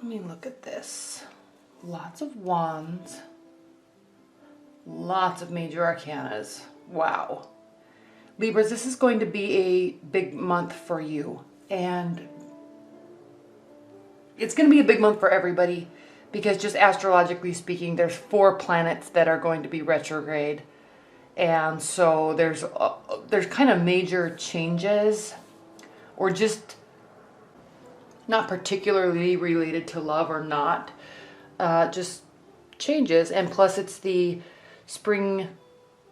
Let me look at this. Lots of wands. Lots of major arcanas. Wow. Libras, this is going to be a big month for you. And it's going to be a big month for everybody because just astrologically speaking, there's 4 planets that are going to be retrograde. And so there's kind of major changes, or just not particularly related to love or not, just changes. And plus it's the spring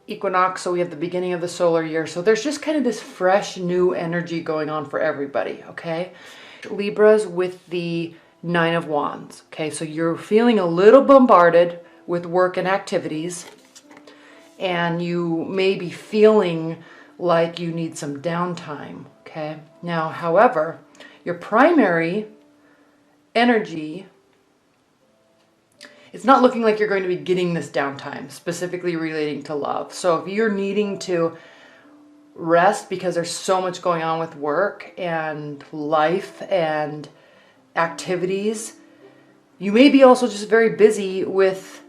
equinox, so we have the beginning of the solar year. So there's just kind of this fresh new energy going on for everybody, okay? Libras with the 9 of Wands, okay? So you're feeling a little bombarded with work and activities, and you may be feeling like you need some downtime, okay? Now, however, your primary energy, it's not looking like you're going to be getting this downtime, specifically relating to love. So if you're needing to rest because there's so much going on with work and life and activities, you may be also just very busy with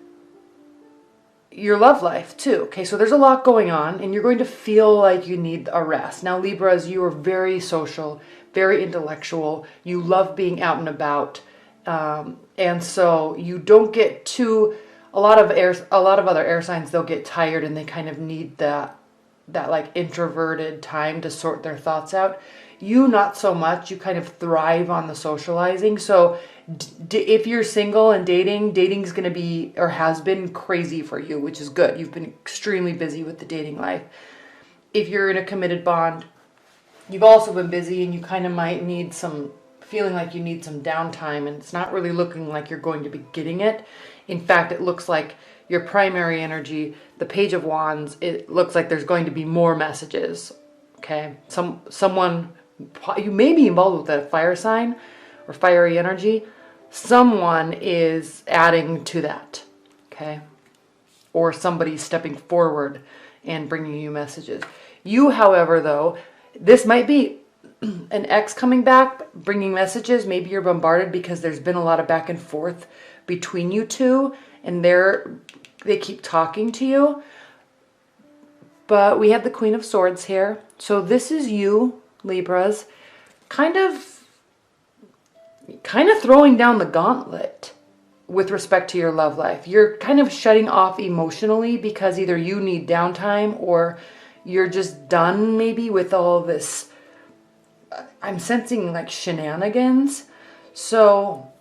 your love life too. Okay, so there's a lot going on and you're going to feel like you need a rest. Now, Libras, you are very social, very intellectual. You love being out and about. And so you don't get too, a lot of other air signs, they'll get tired and they kind of need that like introverted time to sort their thoughts out. You not so much. You kind of thrive on the socializing. So if you're single and dating's going to be, or has been, crazy for you, which is good. You've been extremely busy with the dating life. If you're in a committed bond, you've also been busy and you kind of might need some, feeling like you need some downtime, and it's not really looking like you're going to be getting it. In fact, it looks like your primary energy, the Page of Wands, it looks like there's going to be more messages, okay? Someone, you may be involved with a fire sign or fiery energy. Someone is adding to that, okay? Or somebody's stepping forward and bringing you messages. You, however, though, this might be an ex coming back, bringing messages. Maybe you're bombarded because there's been a lot of back and forth between you two, and they keep talking to you. But we have the Queen of Swords here. So this is you, Libras, kind of throwing down the gauntlet with respect to your love life. You're kind of shutting off emotionally because either you need downtime or you're just done maybe with all this, I'm sensing like shenanigans. So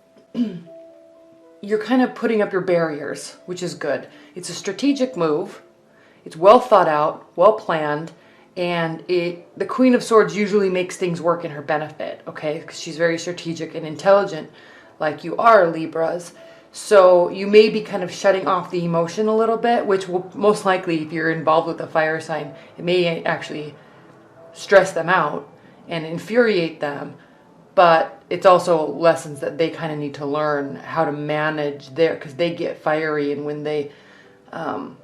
you're kind of putting up your barriers, which is good. It's a strategic move. It's well thought out, well planned, and the Queen of Swords usually makes things work in her benefit, okay? Because she's very strategic and intelligent, like you are, Libras. So you may be kind of shutting off the emotion a little bit, which will most likely, if you're involved with a fire sign, it may actually stress them out and infuriate them. But it's also lessons that they kind of need to learn how to manage because they get fiery, and when they are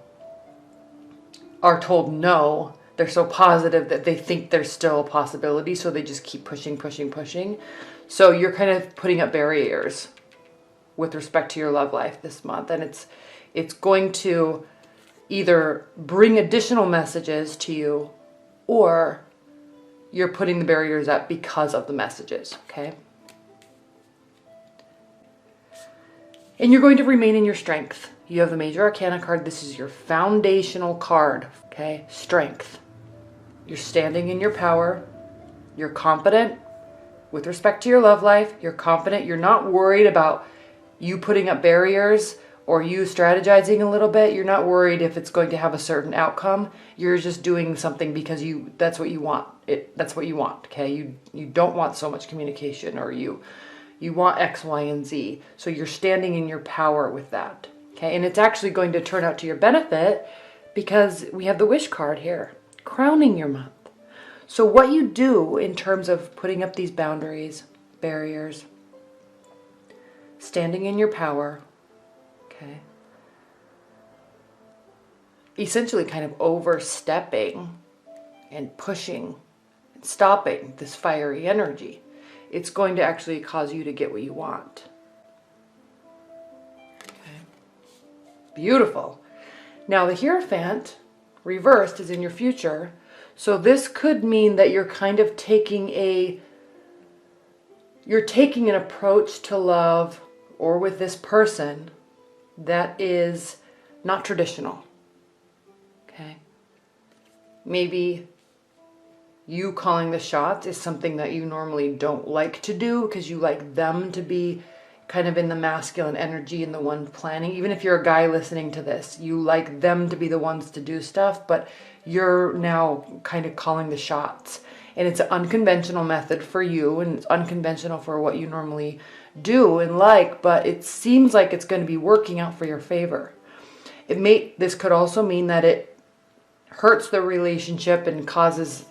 told no, they're so positive that they think there's still a possibility, so they just keep pushing. So you're kind of putting up barriers with respect to your love life this month, and it's going to either bring additional messages to you, or you're putting the barriers up because of the messages, okay? And you're going to remain in your strength. You have the Major Arcana card. This is your foundational card, okay? Strength. You're standing in your power. You're confident with respect to your love life. You're confident. You're not worried about you putting up barriers or you strategizing a little bit. You're not worried if it's going to have a certain outcome. You're just doing something because that's what you want. That's what you want, okay? You don't want so much communication, or you want X, Y, and Z. So you're standing in your power with that, okay? And it's actually going to turn out to your benefit because we have the Wish card here, crowning your month. So what you do in terms of putting up these boundaries, barriers, standing in your power, okay, essentially kind of overstepping and pushing and stopping this fiery energy, it's going to actually cause you to get what you want. Beautiful. Now the Hierophant reversed is in your future. So this could mean that you're kind of taking an approach to love or with this person that is not traditional. Okay? Maybe you calling the shots is something that you normally don't like to do because you like them to be kind of in the masculine energy and the one planning. Even if you're a guy listening to this, you like them to be the ones to do stuff, but you're now kind of calling the shots. And it's an unconventional method for you, and it's unconventional for what you normally do and like, but it seems like it's going to be working out for your favor. This could also mean that it hurts the relationship and causes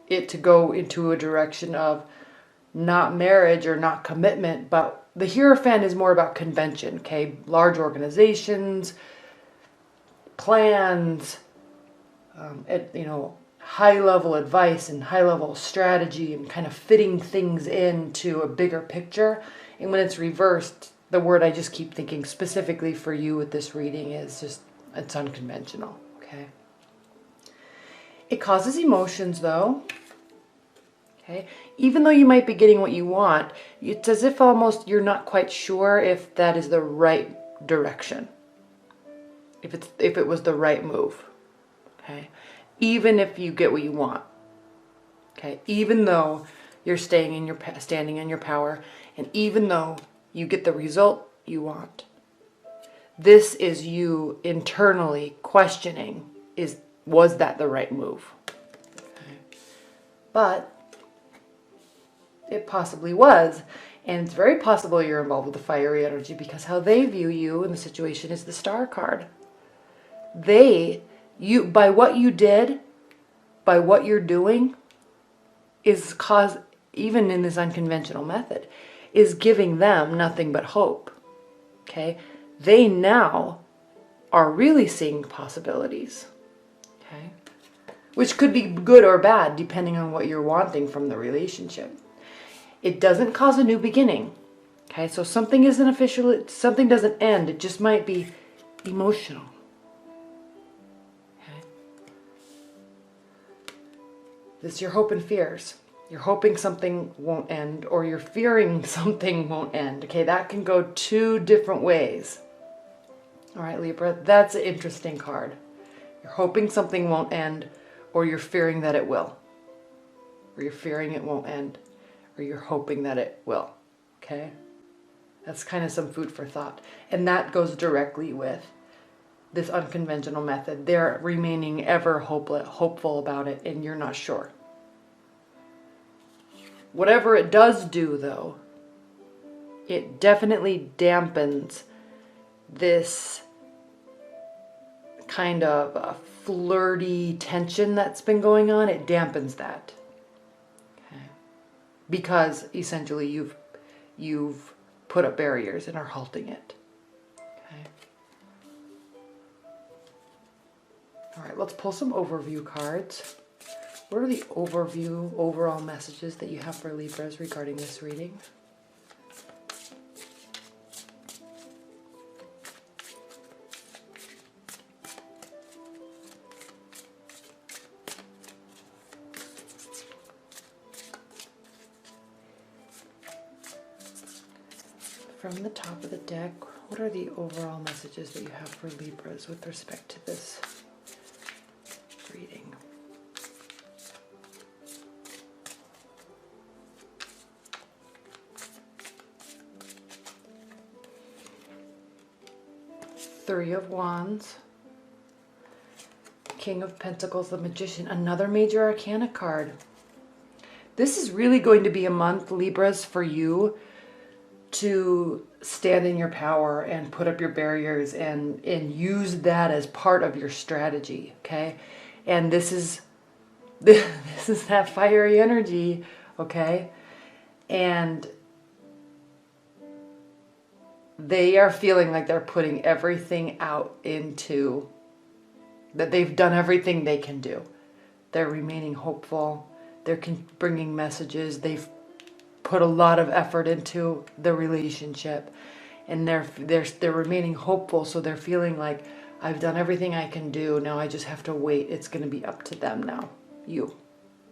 it to go into a direction of not marriage or not commitment. But the Hierophant is more about convention, okay? Large organizations, plans, high-level advice and high-level strategy and kind of fitting things into a bigger picture. And when it's reversed, the word I just keep thinking specifically for you with this reading is just, it's unconventional, okay? It causes emotions, though. Okay? Even though you might be getting what you want, it's as if almost you're not quite sure if that is the right direction. If it was the right move. Okay? Even if you get what you want. Okay? Even though you're standing in your power, and even though you get the result you want. This is you internally questioning, was that the right move? Okay. But it possibly was. And it's very possible you're involved with the fiery energy because how they view you in the situation is the Star card. By what you did, by what you're doing, is cause, even in this unconventional method, is giving them nothing but hope. Okay? They now are really seeing possibilities. Okay? Which could be good or bad depending on what you're wanting from the relationship. It doesn't cause a new beginning. Okay? So something isn't official, something doesn't end. It just might be emotional. Okay? This is your hope and fears. You're hoping something won't end, or you're fearing something won't end. Okay, that can go two different ways. All right, Libra, that's an interesting card. You're hoping something won't end, or you're fearing that it will. Or you're fearing it won't end, or you're hoping that it will. Okay? That's kind of some food for thought. And that goes directly with this unconventional method. They're remaining ever hopeful about it, and you're not sure. Whatever it does do, though, it definitely dampens this kind of flirty tension that's been going on. It dampens that. Okay. Because essentially you've put up barriers and are halting it. Okay. All right, let's pull some overview cards. What are the overall messages that you have for Libras regarding this reading? From the top of the deck, what are the overall messages that you have for Libras with respect to this reading? Three of Wands, King of Pentacles, the Magician, another major arcana card. This is really going to be a month, Libras, for you to stand in your power and put up your barriers and use that as part of your strategy, okay? And this is that fiery energy, okay? And they are feeling like they're putting everything out into, that they've done everything they can do. They're remaining hopeful. They're bringing messages. They've put a lot of effort into the relationship. and they're remaining hopeful. So they're feeling like, I've done everything I can do. Now I just have to wait. It's going to be up to them now. You.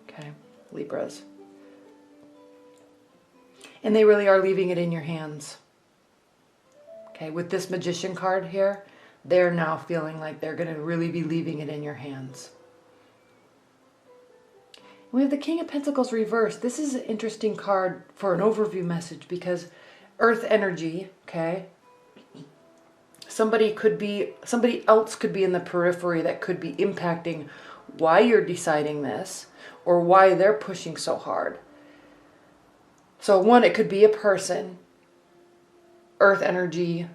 Okay, Libras. And they really are leaving it in your hands. Okay, with this Magician card here, they're now feeling like they're going to really be leaving it in your hands. We have the King of Pentacles reversed. This is an interesting card for an overview message because Earth energy, okay? Somebody else could be in the periphery that could be impacting why you're deciding this or why they're pushing so hard. So one, it could be a person, Earth energy,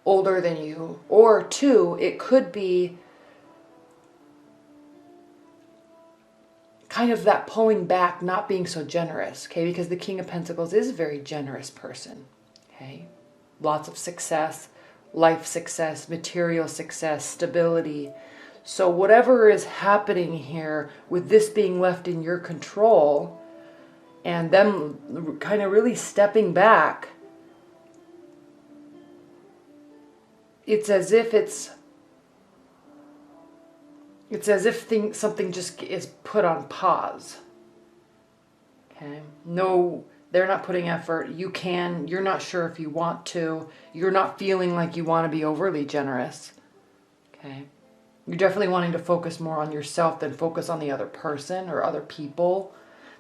older than you, or two, it could be kind of that pulling back, not being so generous, okay? Because the King of Pentacles is a very generous person, okay? Lots of success, life success, material success, stability. So whatever is happening here with this being left in your control and them kind of really stepping back, it's as if something just is put on pause. Okay? No, they're not putting effort. You're not sure if you want to. You're not feeling like you want to be overly generous. Okay? You're definitely wanting to focus more on yourself than focus on the other person or other people.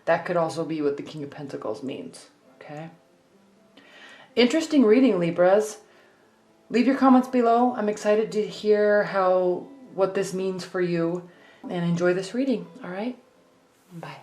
That could also be what the King of Pentacles means. Okay? Interesting reading, Libras. Leave your comments below. I'm excited to hear what this means for you, and enjoy this reading. All right? Bye.